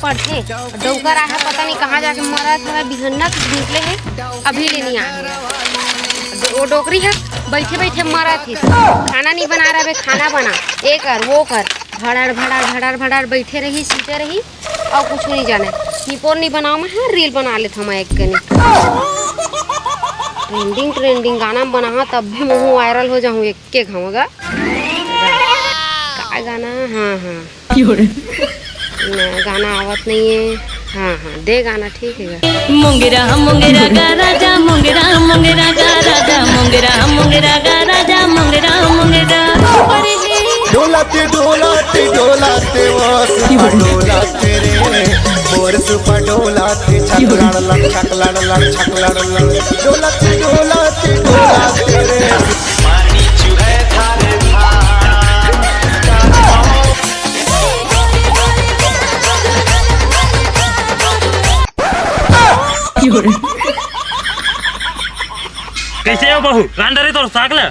पड़ते डोकर आया पता नहीं कहाँ जाके मरा था बिहन्ना निकले है अभी ले नहीं आया वो डोकरी है बैठे बैठे मरा थी खाना नहीं बना रहा बे खाना बना ये कर वो कर भड़ाड़ भड़ाड़ भड़ाड़ भड़ाड़ बैठे रही सीते रही और कुछ नहीं जाने निपोर नहीं बनाओ मैं हाँ रील बना लेता मैं एक कनी ट्रेंडिंग ट्रेंडिंग गाना बना तब भी मुँह वायरल हो जाऊँ एक के खाऊंगा का गाना हाँ हाँ गाना आवत नहीं है हाँ हाँ दे गाना ठीक है मुंगेरा मुंगेरा गा राजा मुंगेरा मुंगेरा गा राजा मुंगेरा मुंगेरा गा राजा मुंगेरा मुंगेरा डोलाते डोलाते डोलाते डोलाते रे मोर सुपा डोलाते छकलाड़ लड़ छकलाड़ लड़ छकलाड़ लड़ डोलाते डोलाते डोलाते रे पानी चुहे थारे कैसे हो बहू रांडरे तो सागला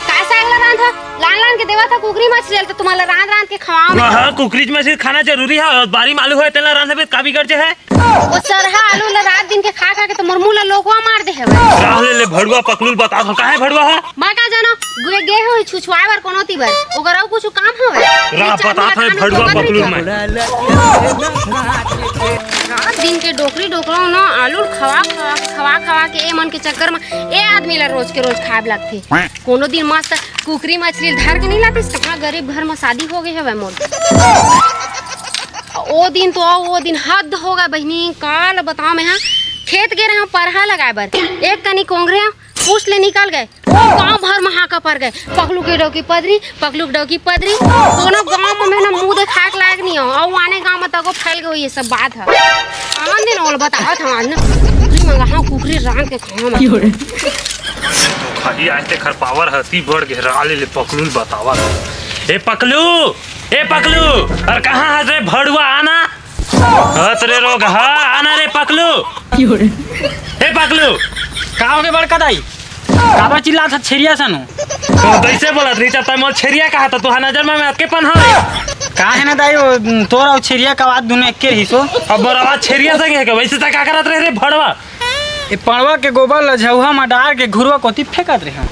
काय सागला रांध लान लान के देवा था कुकरी मछली तो तुम्हाला रांध रांध के खवाओ हां कुकरी मछली खाना जरूरी है और बारी मालूम है तेला रांध में का बिगड़ जे है वो सरहा आलू ला रात दिन के खा खा के तो मुरमुला लोगवा मार दे है राहले ले भड़ुआ पकलुल बता दो काहे भड़ुआ है मैं का जानो गे हो छुछवाए बार कोनोती बार ओगर और कुछ काम होवे रा बता था भड़ुआ पकलुल में रात दिन के डोकरी डोकरो ना आलू खवा के ए मन के चक्कर में ए आदमी ला रोज के रोज खाए लगथे कोनो दिन मस्त कुकरी मछली धर के नहीं लातीस कहाँ गरीब घर में शादी हो गई है मोर वो दिन हद होगा बहनी काल बताओ मैं खेत गे रहे परहा लगाए बर एक कनी कोंगरे पूछ ले निकल गए गांव भर में हाका पर गए पकलू के डोकी पदरी दोनों गांव में ना मुंह देखा के लायक नहीं हो और आने गांव में तको फैल गई ये सब बात है आनंद दिन और बताओ था आज ना कुकरी मंगा हाँ कुकरी रान के खाओ मैं खाली आज ते खर पावर हती बढ़ के राले ले पकलुल बतावा ए पकलू और कहाँ है रे भड़ुआ आना हत रे रोग हा आना रे पकलू ए पकलू का होगे बड़का दाई काबा चिल्ला था छेरिया सनु तो कैसे बोलत रही तब मोर छेरिया कहा था तुहा नजर में अके पन है का है ना दाई तोरा और छेरिया का बात दुने के हिसो अब बराबर छेरिया से के वैसे त का करत रहे रे भड़वा ए पड़वा के गोबर लझौहा में डाल के घुरवा कोती फेंकत रहे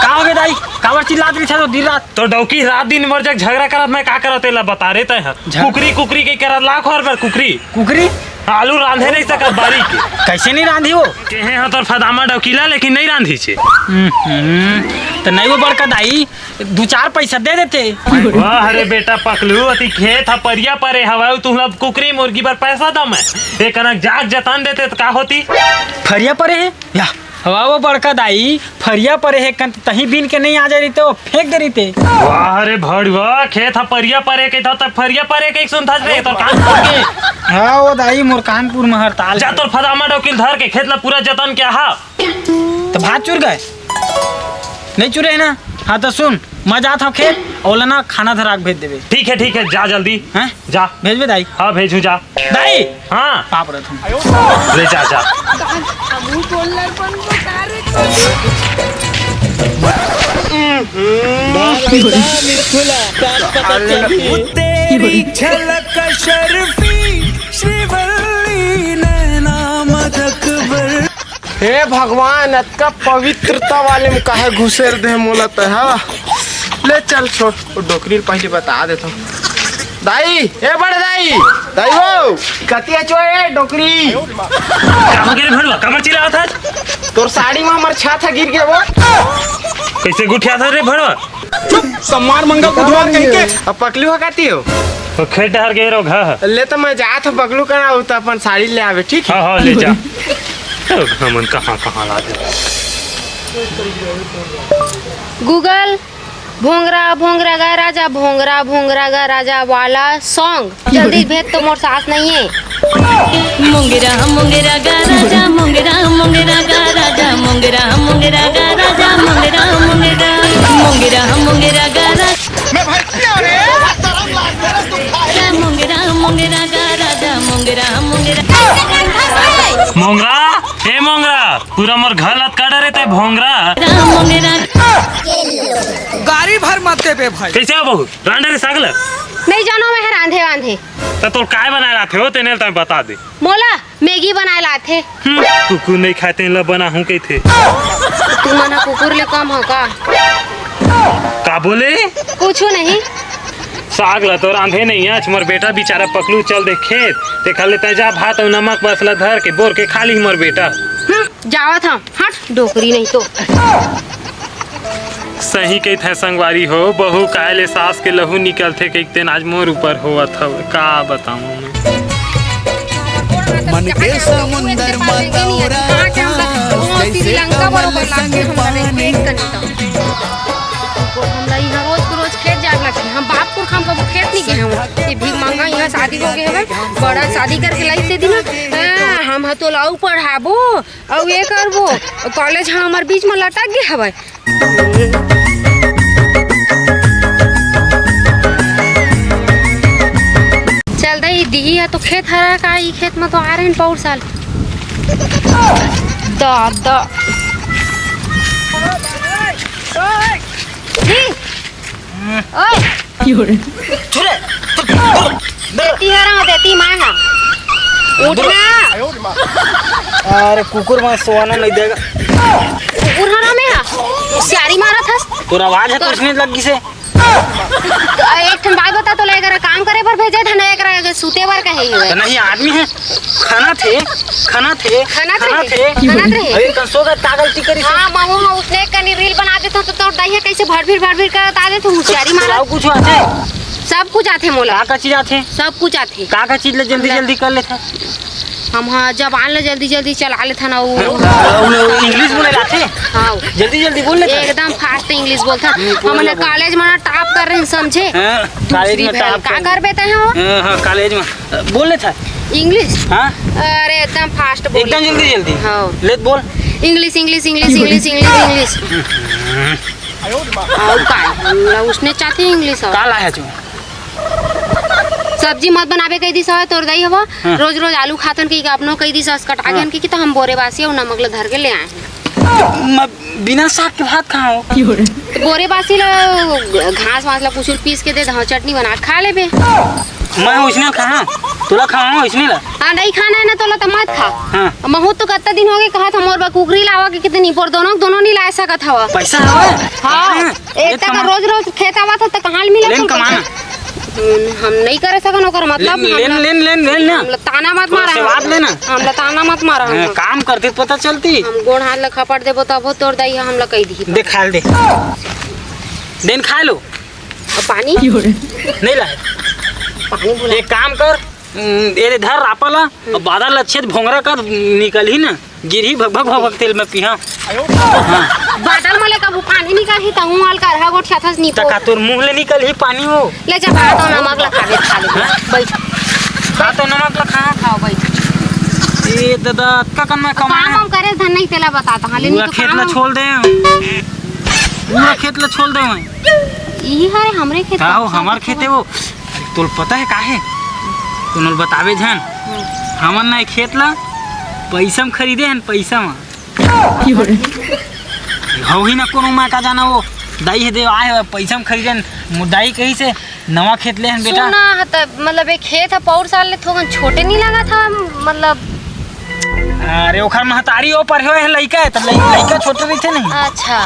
का होगे दाई काबर चिल्लात रही था तो दिन रात तो डौकी रात दिन मर जग झगड़ा करत मैं का करत एला बता रे तय कुकरी के करत लाख और पर कुकरी आलू रांधे नहीं सकत बारी के कैसे नहीं रांधी हो केहे ह तोर फदामा डौकीला लेकिन नहीं रांधी छे तो नहीं वो बड़का दाई 2-4 पैसा दे देते वाह अरे बेटा पकलू अति खेत ह परिया परे हवा तुहला कुकरी मुर्गी पर पैसा दम है एक कनक जाग जतान देते तो का होती फरिया परे है या हवा वो बड़का दाई फरिया परे है तही बीन के नहीं आ जा रही तो फेंक दे रही थे वाह अरे भड़वा खेत ह परिया परे के तो फरिया परे के सुनता रे तो कानपुर के हां वो दाई मोर कानपुर में हड़ताल जा तोर फदामा डौकील धर के खेत ला पूरा जतन क्या हा तो भात चुर गए नहीं चुरे है ना हाँ तो सुन मैं जाता हूँ खेत और ना खाना धराक भेज देवे ठीक है जा जल्दी हैं जा भेजबे दाई हाँ भेजू जा दाई हाँ पाप रह तुम ले जा तेरी झलक शर्फी श्रीवल्ली नैना मदकबर हे भगवान अतका पवित्रता वाले में काहे घुसेर दे मोलत है ले चल छोड़ वो डोकरी पहले बता देता हूँ दाई ए बड़े दाई वो कतिया चोए डोकरी क्या हो गया भड़वा कमर चिल्ला था तोर साड़ी में हमर छाता गिर गया वो कैसे गुठिया था रे भड़वा समार मंगल बुधवार कहीं के अब पकलू हकाती हो तो खेत डहर गए रो घर ले तो मैं जात हूँ पकलू करा तो अपन साड़ी ले आवे ठीक है हाँ ले जा हमन कहाँ ला दे गूगल भोंगरा गा राजा वाला सॉन्ग जल्दी भेज तो मोर सास नहीं है मुंगेरा मुंगेरा गा राजा मुंगेरा मुंगेरा गा राजा मुंगेरा मुंगेरा गा राजा मुंगेरा मुंगेरा मुंगेरा मुंगेरा गा राजा मैं भाई क्या रे मुंगेरा मुंगेरा गा राजा मुंगेरा मोंगरा ए मोंगरा पूरा मोर घर लत काट रहे थे भोंगरा मुंगेरा गाड़ी भर मत दे बे भाई कैसे हो बहू रांडे रे सागला नहीं जानो मैं रांधे वांधे। तो तोर काय बनाए लाथे हो तेने तय बता दे। मोला मैगी बनाए लाथे। कुकुर नहीं खाते ला बना हूं कई थे। तू मना कुकुर ले कम हो का बोले? कुछ नहीं। साग ला तो रांधे नहीं आज मोर बेटा बेचारा पकलू चल दे खेत ते खा लेता जा भात और नमक मसाला धर के बोर के खा ली मोर बेटा। जावत हम हट डोकरी नहीं तो। सही कही थे संगवारी हो बहू कायले सास के लहू निकलते कई तेन आज मोर ऊपर होवत हव का बताऊं मैं। मन के समुंदर मतौरा जैसे कमल संग पानी। हमरा यहाँ रोज खेत जाए लगती। हम बापपुर हम कबो खेत नहीं गए हम। ये भी महंगा यहाँ शादी हो गए हवे बड़ा शादी करके लाई दे दिन हम तो लाऊ पढ़ाबो और ये करबो कॉलेज हमार बीच में लटक गए हवे। चल दई दी है तो खेत हरा का ई खेत में तो आ रहे हैं पौर साल दादा देती हरा देती मांगा उठना। अरे कुकुर में सोना नहीं देगा। कुकुर हरा में सियारी मारा था तोर आवाज है कुछ नहीं लगी से। एक ठन बात बता तो लेकर काम करे पर भेजे था ना एक सूते बर कहे हुए नहीं आदमी है खाना थे अरे कंसो का तागल टिकरी। हां मामू उसने कनी रील बना देता तो दहिया कैसे भड़भीर कर बता दे तो होशियारी मारा। कुछ आते सब कुछ आते मोला का चीज आते सब कुछ आते का चीज ले जल्दी कर लेता हम। हाँ जब आन ले जल्दी चला लेता ना वो इंग्लिश बोले जाते। हाँ जल्दी बोल लेता एकदम फास्ट इंग्लिश बोलता। हमने कॉलेज में टॉप कर रहे हैं समझे। कॉलेज में टॉप का कर बेता है वो। हां कॉलेज में बोल लेता इंग्लिश। हां अरे एकदम फास्ट बोल एकदम जल्दी। हां ले बोल इंग्लिश। और का उसने चाहते इंग्लिश का लाया तू सब्जी मत बनावे कई दिस है तोर दई हवा रोज आलू खातन की अपनो कई दिस कटा गन की तो हम बोरे बासी और नमक ले धर के ले आए हैं। बिना साग के भात खाओ बोरे बासी ला घास वास ला कुछ पीस के दे धा चटनी बना के खा लेबे। मैं उसने कहा तोला खाओ इसने ला। हां नहीं खाना है ना तोला तो मत खा। हां महू तो कितना दिन हो गए कहा था मोर बा कुकरी लावा के कितनी पर दोनों नहीं ला सकत हवा। पैसा हवा हां एक तक रोज खेत आवा था तो कहां मिला लेन कमाना हम नहीं करे सकन ओकर मतलब लेन ना हम ताना मत मारा स्वाद लेना हम ताना मत मारा काम करते पता चलती। हम गोड़ हाथ ले खपट देबो तब तोड़ दई हम ला कह दी दे खा दे देन खा लो और पानी नहीं लाए पानी बोला एक काम कर ये धर रापाला और बादल अच्छे भोंगरा कर निकल ही ना गिरी भग तेल में पिहा। बादल मले कब पानी निकाल ही तहु आल कर हा गोट छाथस नी तका तोर मुंह ले निकल ही पानी हो ले जा भात और नमक ला खावे खा ले बैठ भात और नमक ला खा खाओ बैठ। ए दादा का कन में कमाए काम करे धन नहीं तेला बताता हाले नहीं तो खेत ला छोड़ दे पूरा खेत ला छोड़ दे मैं ई है हमरे खेत हां हमार खेत है वो तोल पता है काहे तोनल बतावे झन हमन ना खेत ला पैसा में खरीदे हैं पैसा में हो ही ना कोनो माँ का जाना वो दाई है दे आए पैसा में खरीदे दाई कहीं से नवा खेत ले हैं बेटा। सुना त मतलब एक खेत है पौर साल ले थोड़ा छोटे नहीं लगा था मतलब। अरे ओखर महतारी ओ पर है लइका है त लइका छोटे रहते नहीं। अच्छा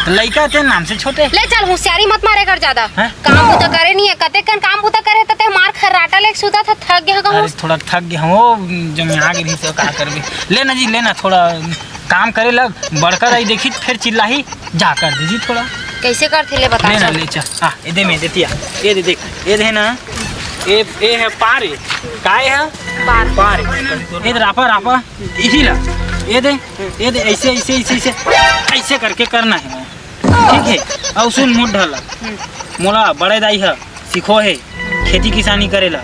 लइका ते नाम से छोटे ले चल होशियारी मत मारे कर ज्यादा है? काम बुता करे नहीं है कते कन काम बुता करे तते मार खर्राटा ले सुता था थक गया कहूं। अरे थोड़ा थक गया हो जब मैं आ गई तो का करबे लेना जी लेना थोड़ा काम करे लग बड़का दाई देखी फिर चिल्लाही जा कर दीजिए थोड़ा कैसे करथे ले बता लेना ले चल हां ये दे मैं देतिया ये दे देख ये दे ना ये है पार काय है पार ये रापा यही ला ये दे ऐसे करके करना है ठीक है। और सुन मुठ ढला मोला बड़े दाई है सीखो है खेती किसानी करेला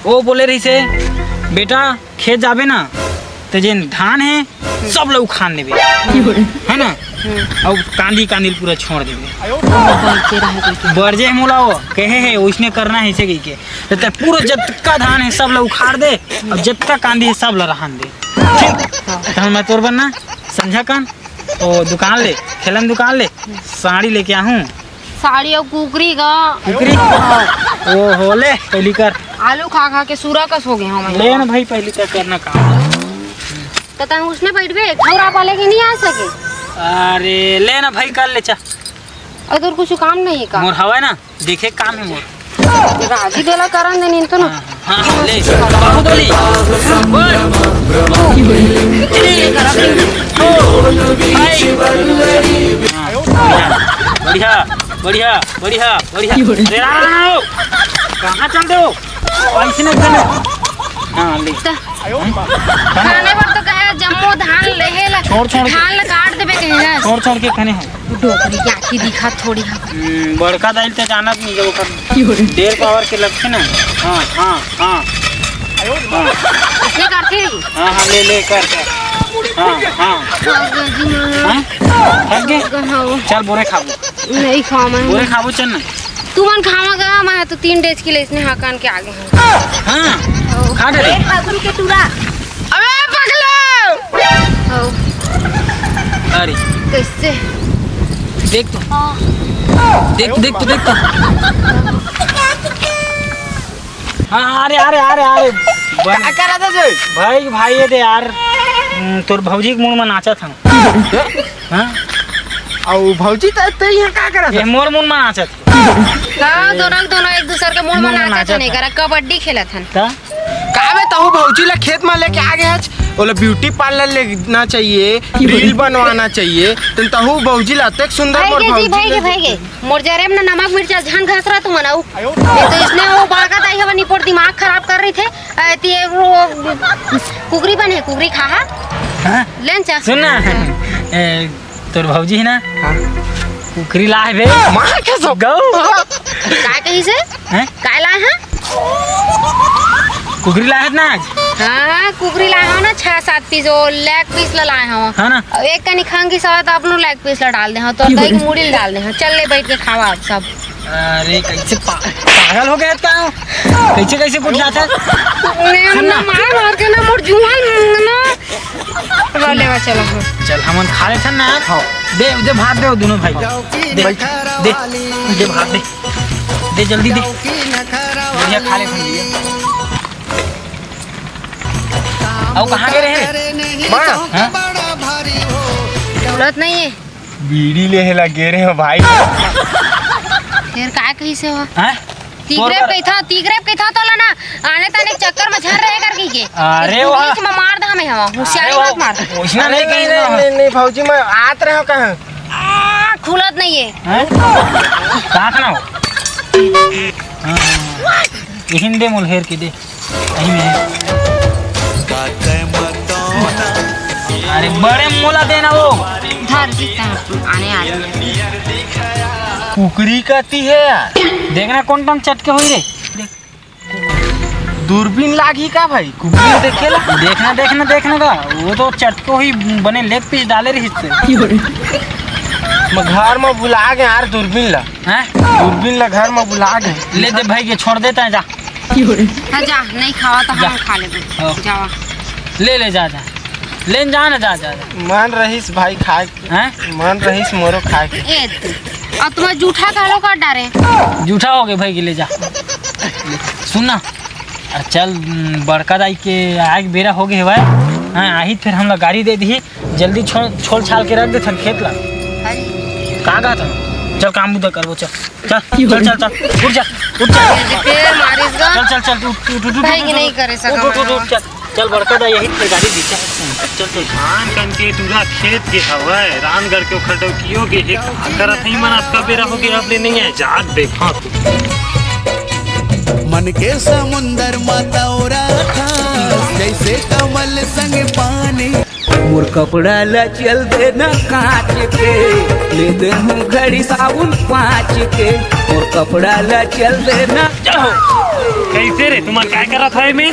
वो बोले रही से बेटा खेत जाबे ना तो जे धान है सब लोग खान देवे है ना और कांदी पूरा छोड़ देवे बरजे मोला वो कहे है उसने करना है ऐसे कही के तो पूरा जतका धान है सब लोग उखाड़ दे और जतका कांदी है सब लोग रहन दे ठीक। तो मैं तोर बनना समझा कन तो दुकान ले खेलन दुकान ले साड़ी लेके आहूँ साड़ी और कुकरी का कुकरी ओ होले पहली कर आलू खा खा के सूरा कस हो गए हम। ले ना भाई पहली कर करना काम। तो तन उसने बैठबे खौरा पाले के नहीं आ सके। अरे ले ना भाई कर ले चा अगर कुछ काम नहीं का मोर हवा ना देखे काम है मोर। राजी देला करन देनी तो ना। हाँ हाँ ले बाबू बोली बढ़िया बढ़िया बढ़िया बढ़िया कहाँ चलते हो ऐसे नहीं करना। हाँ ले खाने पर तो कहे जम्मो धान लेहेला छोड़ के। धान ला काट देबे कहे छोड़ के खाने हो डोकरी की आँखी दिखा थोड़ी। बड़का दाइल तो जानत नहीं जब ओकर 1.5 पावर के लगते ना। हाँ हाँ हाँ इसने करते हैं हाँ हाँ ले कर हाँ हाँ हाँ थक गए चल बोरे खाबो नहीं खाओ मैं बोरे खाबो चल ना। तू मन खावागा मैं तो 3 डेज के लिए इसने हाकान के आगे हूँ। हाँ खा दे पगलू के टूरा अबे पगलू अरे कैसे देख तो देख तो हाँ अरे अरे अरे अरे क्या कर रहा था जी? भाई ये दे यार तोर भौजी के मुंह में नाचा था। हाँ और भौजी तो यहाँ क्या कर रहा ये था? मोर मुंह में नाचा था। दोनों एक दूसरे के मुंह में नाचा नहीं करा कबड्डी खेलत हन। का बे तहु भौजी ला खेत में लेके आ गया बोला ब्यूटी पार्लर लेना चाहिए रील बनवाना चाहिए तो तहु भौजी ला तक सुंदर मोर भाई गे मोर जरे में नमक मिर्चा झन घस रहा तू मनाऊ ये तो इसने वो बागत आई है निपोर दिमाग खराब कर रही थे ते वो कुकरी बने कुकरी खा हाँ लेन चा सुन ना तोर भौजी है ना कुकरी लाए बे मां के सब गौ काय कही से हैं काय लाए हैं कुकरी लाए ना आज हाँ कुकरी लाए हो ना 6-7 पीस वो लेग पीस ला लाए हो हाँ ना एक कनी खांगी सवा तो अपनो लेग पीस ला डाल दे हो तो दही की मूड़ी डाल दे हो चल ले बैठ के खावा आप सब। अरे कैसे पागल हो गए का कैसे कुछ जाता ने मार के ना मोर जुआन ना लेवा चलो चल हमन खा ले ना दे भात दे दोनों भाई दे भात दे जल्दी दे बढ़िया खा ले और कहाँ गए रहे मां जरूरत नहीं है बीड़ी ले लगे रहे हो भाई फिर काय कही से हो हैं तीगरेब कही था तो ना आने ताने चक्कर में झर रहे कर के अरे वाह बीच में मार दा हमें हवा होशियारी मत मार उसना नहीं कहीं नहीं भौजी मैं आत रहे हो कहाँ खुलत नहीं है कहाँ ना हो हिंदे मुल हेर के दे कहीं में अरे बड़े मोला देना वो धर जीता आने आ कुकरी कहती है यार देखना कौन टन चटके हुई रे दूरबीन लागी का भाई कुकरी देखेला देखना का वो तो चटके हुई बने लेग पीस डाले रही मैं घर में बुला गए यार दूरबीन ला हैं दूरबीन ला घर में बुला गए ले दे भाई के छोड़ देता है जा हाँ जा नहीं खावा तो हम खा लेते हाँ। जावा ले जा ले जा ना जा मन रहीस भाई खाए हैं मन रहीस मोरो खाए के ए तू अब तुम जूठा कालो काट डारे जूठा हो गए भाई के ले जा सुन ना चल बड़का दाई के आग बेरा हो गए भाई हाँ आई फिर हम लोग गाड़ी दे दी जल्दी छोड़ छाल के रख दे खेत ला कहाँ था चल काम बुदा कर वो चल उठ जा फिर मारिस चल भाई की नहीं करे सका चल बड़का दा यही फिर गाड़ी दी चल धान कन के तुरा खेत के हवय रानगढ़ के खटो कियो के एक करत ही मन आपका बेरा हो गया अब ले नहीं है जाग देखा मन के समुंदर मतौरा था जैसे कमल संग पानी मोर कपड़ा ला चल देना कांच के ले दे हूँ घड़ी साबुन 5 के मोर कपड़ा ला चल देना कैसे रे तुम्हार क्या करत है में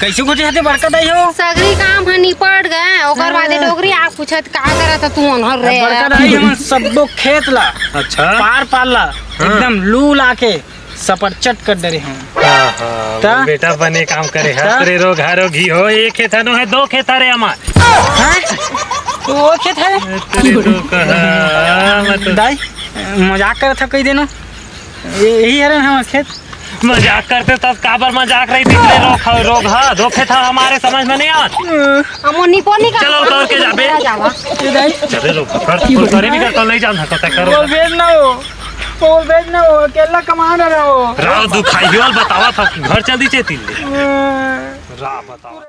कैसे कुछ हते बड़का दाई हो सगरी काम ह निपट गए ओकर बाद डोगरी आप पूछत का करत तू अनहर रे बड़का दाई हम सब लोग खेत ला अच्छा पार पाला एकदम लू लाके सपर चट कर डरे हम ता बेटा बने काम करे हतरे रो घरो घी हो एक खेत नो है 2 खेत रे हमार हैं तो वो खेत है तेरे तो कहा मत दाई मजाक करत था कई दिनों यही है हमारे खेत। मजाक करते तब काबर मजाक रही थी रोग हाँ धोखे था हमारे समझ में नहीं आत। अमोनी पोनी का चलो उतर के जाबे चले लोग करे भी करता नहीं जानता तो तय करो भेज ना हो अकेला कमा रहा हो राव दुखाइयो बतावा था घर चल दी चे तिल्ले रा बताओ।